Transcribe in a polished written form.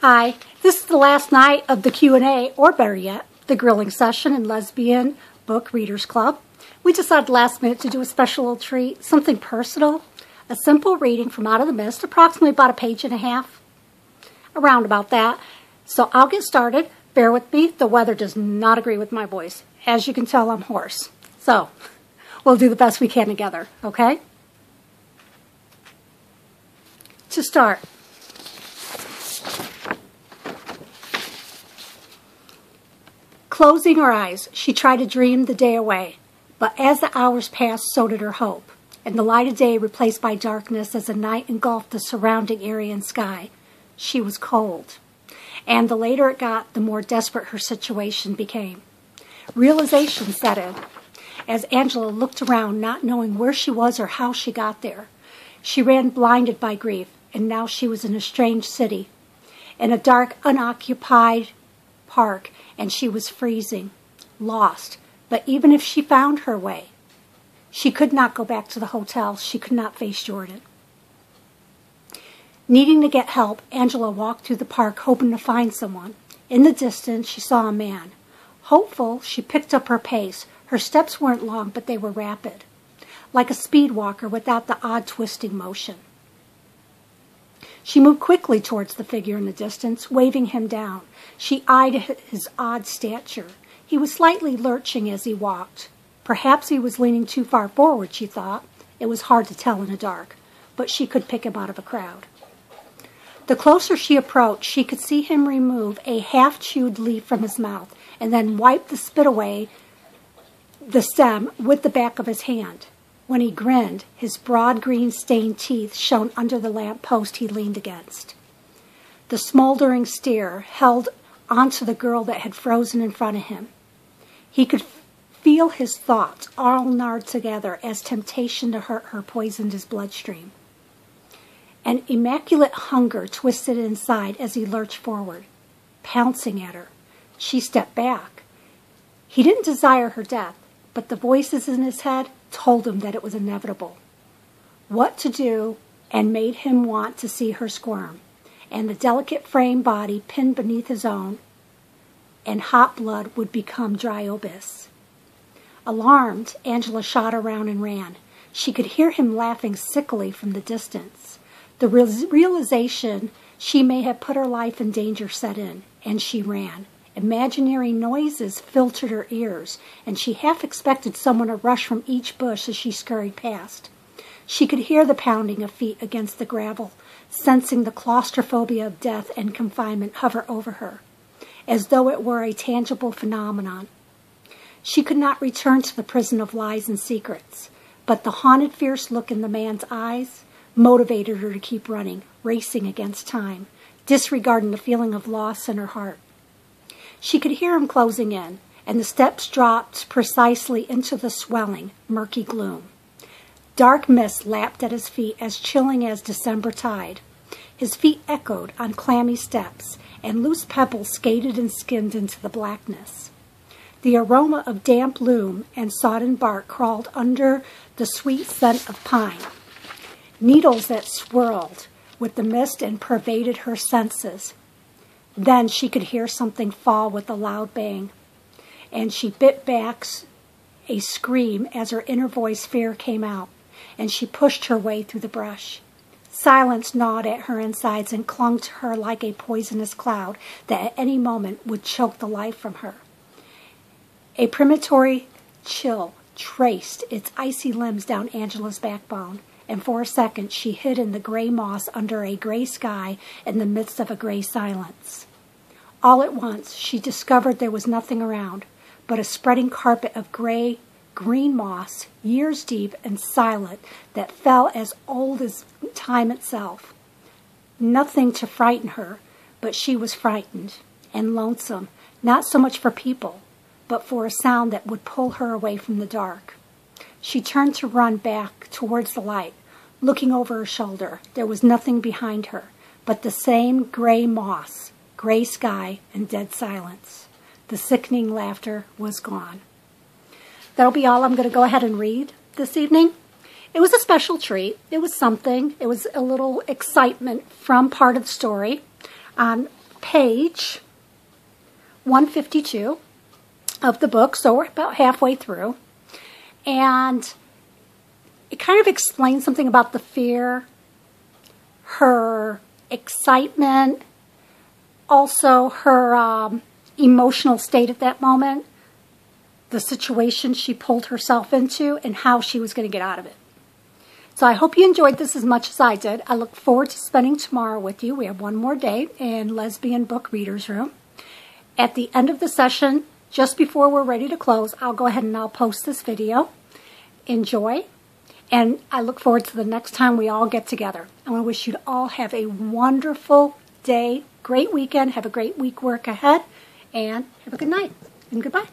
Hi, this is the last night of the Q&A, or better yet, the grilling session in Lesbian Book Readers Club. We decided last minute to do a special little treat, something personal, a simple reading from Out of the Mist, approximately about a page and a half, around about that. So I'll get started. Bear with me. The weather does not agree with my voice. As you can tell, I'm hoarse. So we'll do the best we can together, okay? To start, closing her eyes, she tried to dream the day away. But as the hours passed, so did her hope. And the light of day replaced by darkness as the night engulfed the surrounding area and sky. She was cold. And the later it got, the more desperate her situation became. Realization set in as Angela looked around, not knowing where she was or how she got there. She ran blinded by grief, and now she was in a strange city, in a dark, unoccupied park, and she was freezing, lost. But even if she found her way, she could not go back to the hotel. She could not face Jordan. Needing to get help, Angela walked through the park, hoping to find someone. In the distance, she saw a man. Hopeful, she picked up her pace. Her steps weren't long, but they were rapid, like a speed walker without the odd twisting motion. She moved quickly towards the figure in the distance, waving him down. She eyed his odd stature. He was slightly lurching as he walked. Perhaps he was leaning too far forward, she thought. It was hard to tell in the dark, but she could pick him out of a crowd. The closer she approached, she could see him remove a half-chewed leaf from his mouth and then wipe the spit away the stem with the back of his hand. When he grinned, his broad green-stained teeth shone under the lamp post he leaned against. The smoldering stare held onto the girl that had frozen in front of him. He could feel his thoughts all gnawed together as temptation to hurt her poisoned his bloodstream. An immaculate hunger twisted inside as he lurched forward, pouncing at her. She stepped back. He didn't desire her death, but the voices in his head told him that it was inevitable. What to do, and made him want to see her squirm, and the delicate frame body pinned beneath his own, and hot blood would become dry abyss. Alarmed, Angela shot around and ran. She could hear him laughing sickly from the distance. The realization she may have put her life in danger set in, and she ran. Imaginary noises filtered her ears, and she half expected someone to rush from each bush as she scurried past. She could hear the pounding of feet against the gravel, sensing the claustrophobia of death and confinement hover over her, as though it were a tangible phenomenon. She could not return to the prison of lies and secrets, but the haunted, fierce look in the man's eyes motivated her to keep running, racing against time, disregarding the feeling of loss in her heart. She could hear him closing in, and the steps dropped precisely into the swelling, murky gloom. Dark mist lapped at his feet as chilling as December tide. His feet echoed on clammy steps, and loose pebbles skated and skimmed into the blackness. The aroma of damp loam and sodden bark crawled under the sweet scent of pine. Needles that swirled with the mist and pervaded her senses. Then she could hear something fall with a loud bang, and she bit back a scream as her inner voice fear came out, and she pushed her way through the brush. Silence gnawed at her insides and clung to her like a poisonous cloud that at any moment would choke the life from her. A premonitory chill traced its icy limbs down Angela's backbone, and for a second she hid in the gray moss under a gray sky in the midst of a gray silence. All at once she discovered there was nothing around but a spreading carpet of gray-green moss, years deep and silent, that fell as old as time itself. Nothing to frighten her, but she was frightened and lonesome, not so much for people, but for a sound that would pull her away from the dark. She turned to run back towards the light, looking over her shoulder. There was nothing behind her but the same gray moss, gray sky, and dead silence. The sickening laughter was gone. That'll be all I'm going to go ahead and read this evening. It was a special treat. It was something. It was a little excitement from part of the story. On page 152 of the book, so we're about halfway through. And it kind of explains something about the fear, her excitement, also her emotional state at that moment, the situation she pulled herself into, and how she was going to get out of it. So I hope you enjoyed this as much as I did. I look forward to spending tomorrow with you. We have one more day in Lesbian Book Readers Room. At the end of the session, just before we're ready to close, I'll go ahead and I'll post this video. Enjoy. And I look forward to the next time we all get together. I want to wish you to all have a wonderful day, great weekend, have a great week work ahead, and have a good night and goodbye.